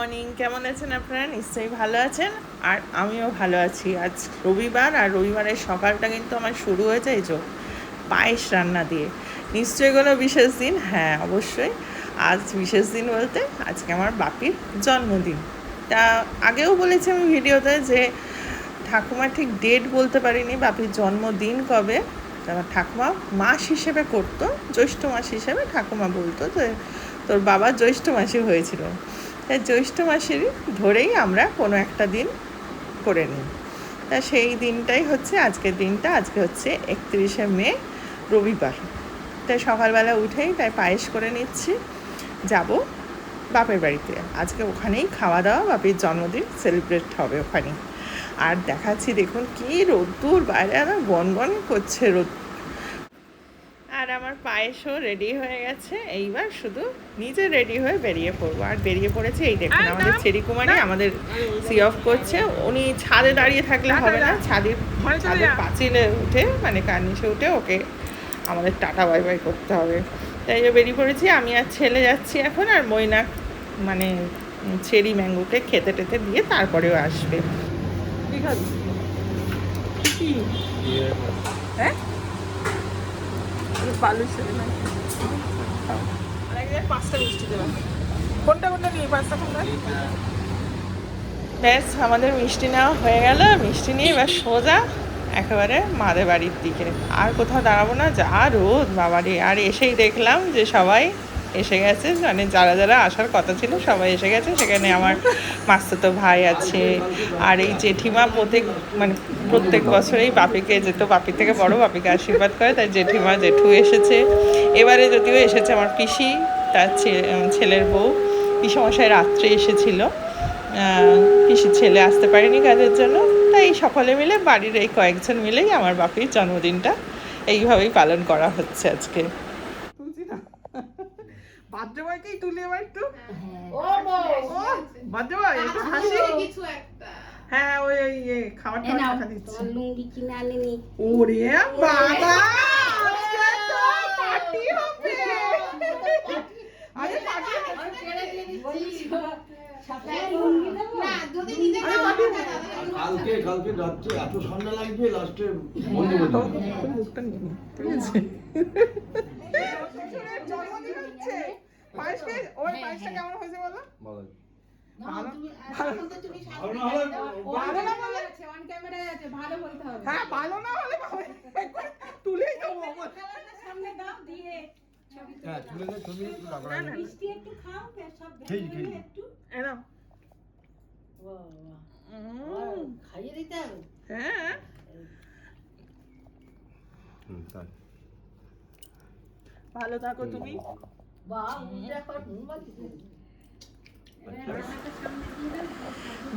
Morning, কেমন আছেন আপনারা? নিশ্চয়ই ভালো আছেন, আর আমিও ভালো আছি। আজ রবিবার, আর রবিবারের সকালটা কিন্তু আমার শুরু হয়েছে এই যে পায়েস রান্না দিয়ে। নিশ্চয়ই কোনো বিশেষ দিন? হ্যাঁ, অবশ্যই। আজ বিশেষ দিন বলতে আজকে আমার বাপির জন্মদিন। তা আগেও বলেছি আমি ভিডিওতে যে ঠাকুমা ঠিক ডেট বলতে পারিনি বাপির জন্মদিন কবে। আমার ঠাকুমা মাস হিসেবে করতো, জ্যৈষ্ঠ মাস হিসেবে ঠাকুমা বলতো যে তোর বাবা জ্যৈষ্ঠ মাসে হয়েছিল, তাই জ্যৈষ্ঠ মাসেরই ধরেই আমরা কোনো একটা দিন করে নিই। তা সেই দিনটাই হচ্ছে আজকের দিনটা। আজকে হচ্ছে 31শে মে, রবিবার। তাই সকালবেলা উঠেই তাই পায়েস করে নিচ্ছি, যাব বাপের বাড়িতে। আজকে ওখানেই খাওয়া দাওয়া, বাপির জন্মদিন সেলিব্রেট হবে ওখানেই। আর দেখাচ্ছি দেখুন কি রোদ্দুর, বাইরে আমার গনগন করছে রোদ। আর আমার পায়েসও রেডি হয়ে গেছে, এইবার শুধু নিজে রেডি হয়ে বেরিয়ে পড়বো। আর বেরিয়ে পড়েছে, এই দেখুন আমাদের চেরি কুমারী আমাদের সি অফ করছে। উনি ছাদে দাঁড়িয়ে থাকলে হবে না, ছাদের পাঁচিলে উঠে মানে কার্নিশে উঠে ওকে আমাদের টাটা বাই বাই করতে হবে। তাই বেরিয়ে পড়েছি, আমি আর ছেলে যাচ্ছি এখন। আর ময়না মানে চেরি ম্যাঙ্গোকে খেতে টেতে দিয়ে তারপরেও আসবে। হ্যাঁ, ব্যাস আমাদের মিষ্টি নেওয়া হয়ে গেল। মিষ্টি নিয়ে এবার সোজা একেবারে মাদের বাড়ির দিকে। আর কোথাও দাঁড়াবো না, যা রোদ বাবারে। আর এসেই দেখলাম যে সবাই এসে গেছে, মানে যারা যারা আসার কথা ছিল সবাই এসে গেছে। সেখানে আমার মাস্তুতো ভাই আছে, আর এই জেঠিমা প্রত্যেক বছরেই বাপিকে যেত, বাপির থেকে বড়, বাপিকে আশীর্বাদ করে, তাই জেঠিমা জেঠু এসেছে। এবারে যদিও এসেছে আমার পিসি, তার ছেলের বউ। পিসমশাই রাত্রে এসেছিল, পিসির ছেলে আসতে পারেনি কাজের জন্য। তাই সকলে মিলে, বাড়ির এই কয়েকজন মিলেই আমার বাপির জন্মদিনটা এইভাবেই পালন করা হচ্ছে আজকে। বাদ্যবাইকেই তুলে এবার একটু, বাদ্যবাই একটু হাসি। হ্যাঁ, ওই খাবার টাকা দিচ্ছি। লুঙ্গি কিনে আনেনি। ওরে বাবা, পার্টি হবে। আরে পার্টি কালকে রাত্রে এত ঠান্ডা লাগবে, লাস্টে বন্ধ করে দেব। মুখটা নিয়ে নি, ঠিক আছে? জন্মদিন হচ্ছে, পায়েসটা ওর পায়েসটা কেমন হয়েছে বলো? ভালো। হ্যাঁ, ভালো না হলে তুলেই দেবো। সামনে দাও দিয়ে হ্যাঁ তুলে দে, তুমি মিষ্টি একটু খাও, সব একটু এনাও। খাইয়ে দিতে হবে। হ্যাঁ, ভালো থাকো তুমি।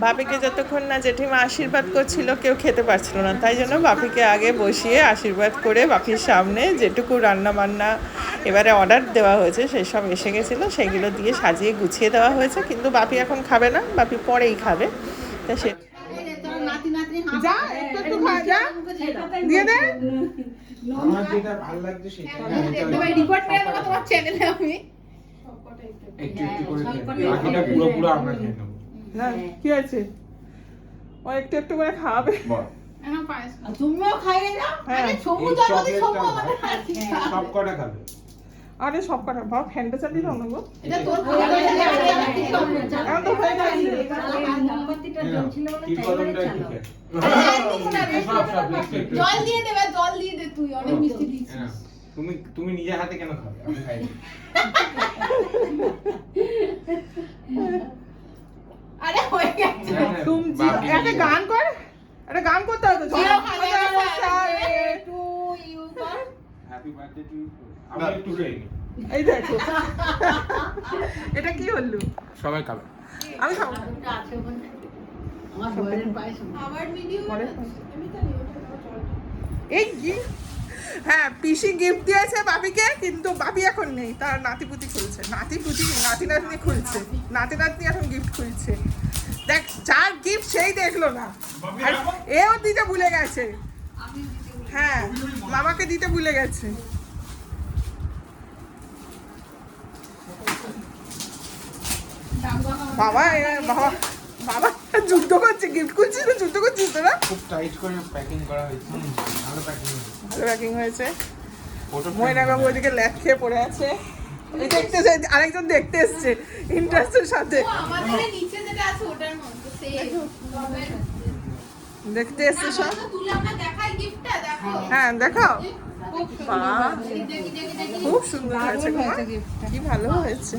বাপিকে যতক্ষণ না জেঠিমা আশীর্বাদ করছিল কেউ খেতে পারছিল না, তাই জন্য বাপিকে আগে বসিয়ে আশীর্বাদ করে বাপির সামনে যেটুকু রান্না বান্না এবারে অর্ডার দেওয়া হয়েছে সেই সব এসে গেছিলো, সেগুলো দিয়ে সাজিয়ে গুছিয়ে দেওয়া হয়েছে। কিন্তু বাপি এখন খাবে না, বাপি পরেই খাবে। তা সে যা একটু খা, যা দিয়ে দে। আমার যেটা ভালো লাগছে সেটা রিপোর্ট পেয়ে গেল তোমার চ্যানেলে। আমি একটু একটু করে বাকিটা পুরো পুরো আমরা খেয়ে নেব। না কি আছে, ও একটু একটু করে খাবে। না পায়েস তুমিও খাইয়ে নাও। আরে সমু জন্মদিন, সমু আমাদের সব কটা খাবে। আরে সব কটা বাবা, ফ্যানটা চালিয়ে দাও না গো। এটা তোর ভালো লাগে না, এখন তো হয়ে গেছে। মোমবাতিটা জ্বলছিল বলে তাইলে চালাও। জল দিয়ে দেবে, জল দিয়ে দে, তুই অনেক মিষ্টি দিছিস। তুমি নিজে হাতে কেন খাবে, আমি খাই না। আরে হয়ে গেছে। তুমি একটা গান কর, একটা গান করতে হবে তো। টু ইউ কর, হ্যাপি বার্থডে টু ইউ। আমি একটু খাই নি, এই দেখো। এটা কি হলো, সবাই খাবে, আমি খাবো। আছে ওখানে আমার বয়ের পায়েস, আমার ভিডিও আমি তো নিও। এই কি, হ্যাঁ পিসি গিফট দিয়েছে বাপিকে, কিন্তু বাপি এখন নেই, তার নাতিপুতি খুলছে। নাতি নাতনি খুলছে, নাতি নাতনি এখন গিফট খুলছে। দেখ, যার গিফট সেই দেখলো না, আর এও দিতে ভুলে গেছে। হ্যাঁ, মামাকে দিতে ভুলে গেছে। বাবা বাবা বাবা যুদ্ধ করছে, গিফট খুলছিস না, যুদ্ধ করছিস তোরা? খুব টাইট করে প্যাকিং করা হয়েছে। ভালো প্যাকিং হয়েছে। ভালো প্যাকিং হয়েছে। ময়না বাবু ওইদিকে ল্যাপ খেয়ে পড়ে আছে। এই দেখতে আরেকজন দেখতে এসছে ইন্টারেস্টের সাথে। আমাদের নিচে যেটা আছে ওটার মধ্যে সেম দেখতে এসছে সব। তুলে আমরা দেখাই গিফটটা দেখো। হ্যাঁ দেখাও। বাহ, দেখি খুব সুন্দর হয়েছে গো মা। কি ভালো হয়েছে,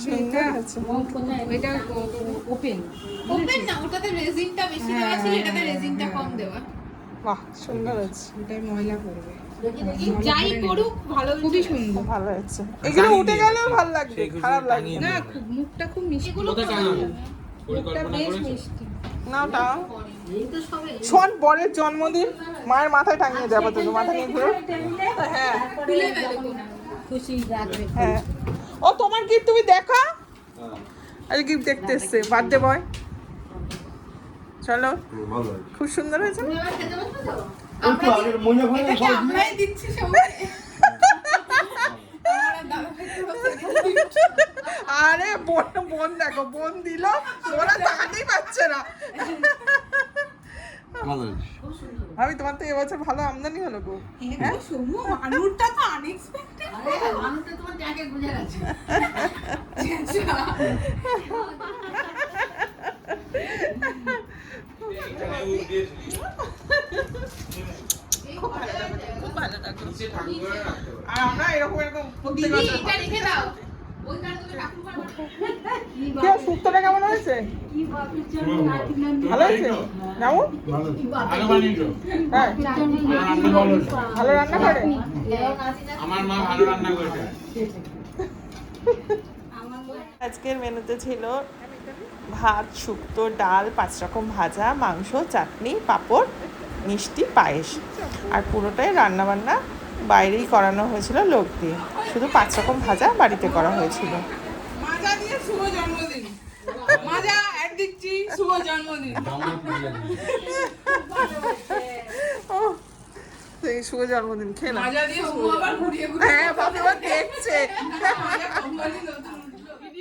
সুন্দর হয়েছে। এটা ওপেন ওপেন না, ওটাতে রেজিনটা বেশি দেওয়া ছিল, এটাতে রেজিনটা কম দেওয়া। বাহ সুন্দর হয়েছে, ওটাই ময়লা করবে। যাই করুক ভালো, খুবই সুন্দর। খুব ভালো হয়েছে। এগুলো উঠে গেলেও ভালো লাগবে, খারাপ লাগবে না না। খুব মুখটা খুব মিষ্টি, এগুলো মুখটা বেশ মিষ্টি। না ওটা শোন, বরের জন্মদিন মায়ের মাথায় টাঙিয়ে দেবো, তোকে মাথা নিয়ে ঘুরো। হ্যাঁ তুলে ফেলে কোনা। খুশি রাখবে। হ্যাঁ, ও তোমার গিফট তুমি দেখো। আরে গিফট দেখতে এসছে বার্থডে বয়। চলো, খুব সুন্দর হয়েছে। তুমি আবার খেতে বসবে তো? একটু আগে মনে হয় না এটাকে আমরাই দিচ্ছি সবাই। আমরা দাদা খেতে বসে গেছি। আরে বোন বোন দেখো, বোন দিল, ওরা তাকাতেই পাচ্ছে না। ভাবি তোমার তো এবছর ভালো আমদানি হলো গো। হ্যাঁ সোমু, মানুরটা তো আনএক্সপেক্টেড। মানুষটা তোমার জ্যাকেট বুঝে গেছে। খুব ভালো লাগলো। আর আমরা এরকম এরকম প্রত্যেক দিদি বছর এটা রেখে দাও। ওইখানে তুমি রাখুন পারবে। কে শুক্তোটা কেমন হয়েছে? ভালো হয়েছে নামু? ভালো বানিয়েছো। হ্যাঁ, রান্না ভালো হয়েছে। ভালো রান্না করে। আমার মা ভালো রান্না করেছে। আজকের মেনুতে ছিল ভাত, শুক্তো, ডাল, 5 রকম ভাজা, মাংস, চাটনি, পাঁপড়, মিষ্টি, পায়েস। আর পুরোটাই রান্নাবান্না বাইরেই করানো হয়েছিল লোক দিয়ে, শুধু 5 রকম ভাজা বাড়িতে করা হয়েছিল। মাজা দিয়ে শুভ জন্মদিন। মাজা অ্যাড দিচ্ছি, শুভ জন্মদিন। ও সেই শুভ জন্মদিন খেলাম। মাজা দিয়ে শুভ আবার ঘুরিয়ে ঘুরিয়ে হ্যাঁ বাবা এবার দেখছে। মাজা কোম্পানি নতুন।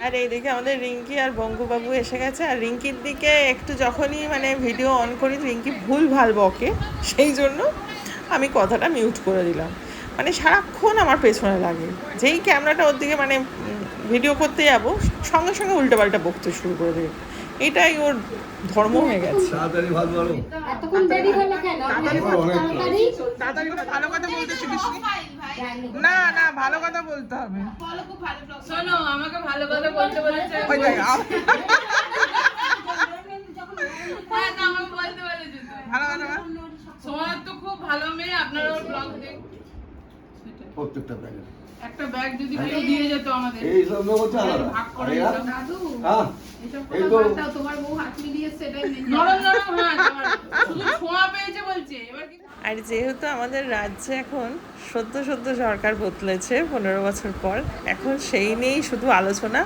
আর এইদিকে আমাদের রিঙ্কি আর বঙ্কুবাবু এসে গেছে। আর রিঙ্কির দিকে একটু যখনই মানে ভিডিও অন করি রিঙ্কি ভুল ভাল বকে, সেই জন্য আমি কথাটা মিউট করে দিলাম। মানে সারাক্ষণ আমার পেছনে লাগে, যেই ক্যামেরাটা ওর দিকে মানে ভিডিও করতে যাবো সঙ্গে সঙ্গে উল্টোপাল্টা বকতে শুরু করে দেবে। এটাই ওর ধর্ম হয়ে গেছে। তাড়াতাড়ি ভাত বলো। এতক্ষণ দেরি হলো কেন? তাড়াতাড়ি তাড়াতাড়ি তাড়াতাড়ি করে ভালো কথা বলতে শিখিস নি? ফাইল ভাই। না না, ভালো কথা বলতে হবে। বলো খুব ভালো ব্লগ। শোনো, আমাকে ভালো কথা বলতে বলেছে। ওই দেখ, হ্যাঁ, না, আমাকে বলতে বলেছে তো। ভালো কথা বল। সোমার তো খুব ভালো মেয়ে, আপনারা ওর ব্লগ দেখ। প্রত্যেকটা প্যাকেট একটা ব্যাগ যদি কেউ দিয়ে যেত আমাদের, এই সব নেবো চালা ভাগ করে আরে দিতাম। দাদু হ্যাঁ এসব এই কথা তো বাদ দাও, তোমার বউ হাত মিলিয়ে সেটাই মেনে নরম নরম, হ্যাঁ, তোমার শুধু ছোঁয়া পেয়েছে বলছে। এবার কি আর যেহেতু আমাদের রাজ্যে এখন সদ্য সরকার বদলেছে 15 বছর পর, এখন সেই নিয়েই শুধু আলোচনা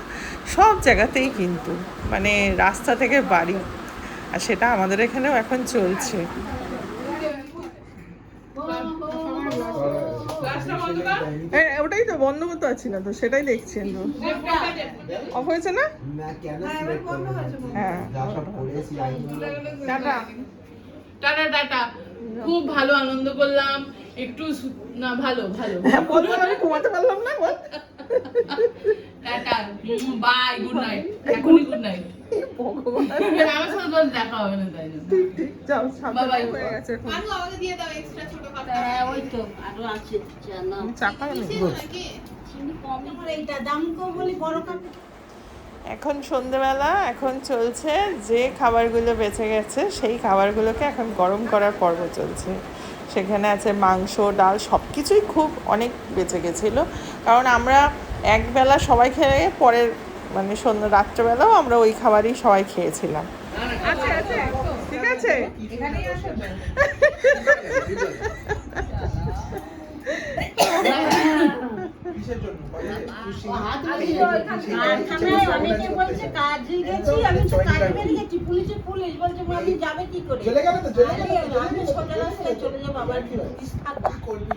সব জায়গাতেই, কিন্তু মানে রাস্তা থেকে বাড়ি। আর সেটা আমাদের এখানেও এখন চলছে। গ্লাসটা বন্ধ কর। ওটাই তো বন্ধ করতে পারছি না, তো সেটাই দেখছি তো। অফ হয়েছে না? না কেন সিলেক্ট করব হ্যাঁ, যা সব করেছি আইনি টাটা। Tata tata. খুব ভালো আনন্দ করলাম। একটু না, ভালো ভালো। হ্যাঁ, বলবো আমি ঘুমাতে পারলাম না বল। Tata, bye, good night. এখনই গুড নাইট। ভগবান, আমার সাথে তোর দেখা হবে না, তাই জন্য। ঠিক ঠিক যাও, সাবধানে Bye bye. হয়ে গেছে এখন। মানু আমাকে দিয়ে দাও এক্সট্রা ছোট কাপটা। হ্যাঁ, ওই তো আরো আছে জানা। আমি চা খাবো না? কিসের নাকি? চিনি কম করে এইটা দাম কম বলি বড় কাপ। এখন সন্ধেবেলা, এখন চলছে যে খাবারগুলো বেঁচে গেছে সেই খাবারগুলোকে এখন গরম করার পর্ব চলছে। সেখানে আছে মাংস, ডাল, সব কিছুই খুব অনেক বেঁচে গেছিলো, কারণ আমরা একবেলা সবাই খেয়ে পরের মানে সন্ধ্যা রাত্রেবেলাও আমরা ওই খাবারই সবাই খেয়েছিলাম। আছে আছে, ঠিক আছে। কারখানায় অনেকে বলছে কাজে গেছি, আমি তো কাজে বেরিয়ে গেছি, পুলিশ বলছে আমি যাবে কি করে? চলে গেলে তো চলে গেলে আমি সোজা রাস্তায় চলে যাবো, আবার পুলিশ থাকবে। করবি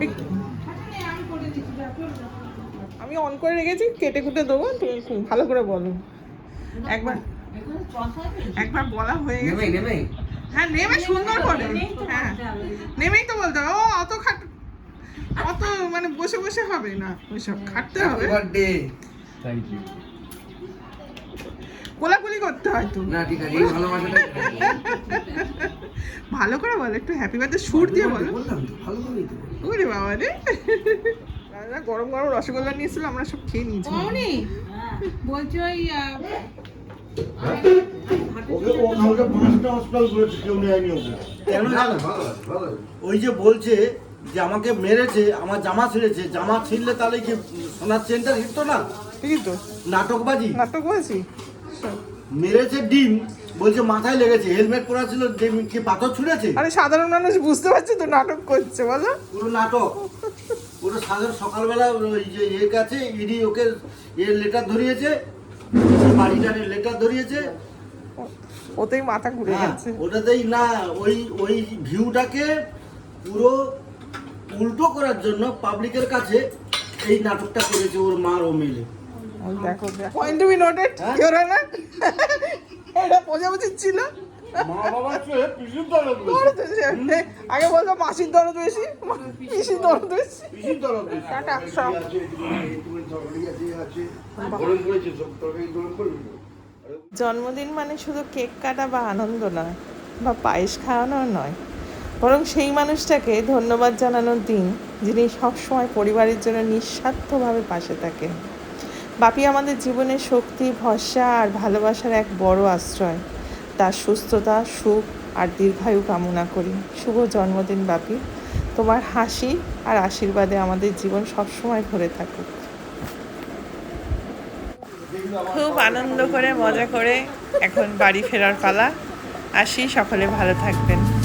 এই আমি অন করে রেখেছি, কেটে কুটে দেবো, তুমি খুব ভালো করে বলো। একবার একবার বলা হয়ে গেছে। নেমে হ্যাঁ নেমে সুন্দর করে, হ্যাঁ নেমেই তো বলতে হবে। ও অত মানে বসে বসে হবে না, ওইসব খাটতে হবে, বার্থডে। Thank you. কোলাকুলি করতে হয় তো। না ঠিক আছে, এই ভালোবাসাটা ভালো করে বলো, একটু হ্যাপি বার্থডে সুর দিয়ে বলো। বললাম তো, ভালো করেই তো বললাম। ওরে বাবা রে, দাদা গরম গরম রসগোল্লা নিয়েছিল, আমরা সব খেয়ে নিয়েছি। মামনি বলছি ওই ও কালকে 5টা হসপিটাল করেছে, কেউ নেয়নি ওকে। কেন জানো? ওই যে বলছে যে আমাকে মেরেছে, আমার জামা ছিঁড়েছে, জামা ছিঁড়লে তাহলে কি সোনার চেনটা হিটতো না? ঠিকই তো, নাটকবাজি। নাটক বলছি। মেরেছে ডিম, বলছে মাথায় লেগেছে, হেলমেট পরা ছিল, ডিম কি পাথর ছুঁড়েছে? আরে সাধারণ মানুষ বুঝতে পারছে তো নাটক করছে, বলো। পুরো নাটক। পুরো সাধারণ সকালবেলা ওই যে এর কাছে ইডি ওকে এর লেটার ধরিয়েছে, বাড়িটার লেটার ধরিয়েছে। ওতেই মাথা ঘুরে হ্যাঁ, গেছে। ওটাতেই না, ওই ভিউটাকে পুরো উল্টো করার জন্য পাবলিকের কাছে এই নাটকটা করেছে ওর মা ও মিলে। ওই দেখো, point to be noted, your honour. এটা বোঝাবুঝি ছিল। মা বাবার চেয়ে পিসির দরদ বেশি। ওর তো সে- আগে বলতো মাসির দরদ বেশি, পিসির দরদ বেশি। পিসির দরদ বেশি। টাটা, সব। গরম করেছে সব, তরকারি গরম করবি না? জন্মদিন মানে শুধু কেক কাটা বা আনন্দ নয়, বা পায়েস খাওয়ানো নয়, বরং সেই মানুষটাকে ধন্যবাদ জানানোর দিন, যিনি সবসময় পরিবারের জন্য নিঃস্বার্থভাবে পাশে থাকেন। বাপি আমাদের জীবনের শক্তি, ভরসা আর ভালোবাসার এক বড় আশ্রয়। তার সুস্থতা, সুখ আর দীর্ঘায়ু কামনা করি। শুভ জন্মদিন বাপি, তোমার হাসি আর আশীর্বাদে আমাদের জীবন সবসময় ভরে থাকুক। খুব আনন্দ করে মজা করে এখন বাড়ি ফেরার পালা। আসি, সকলে ভালো থাকবেন।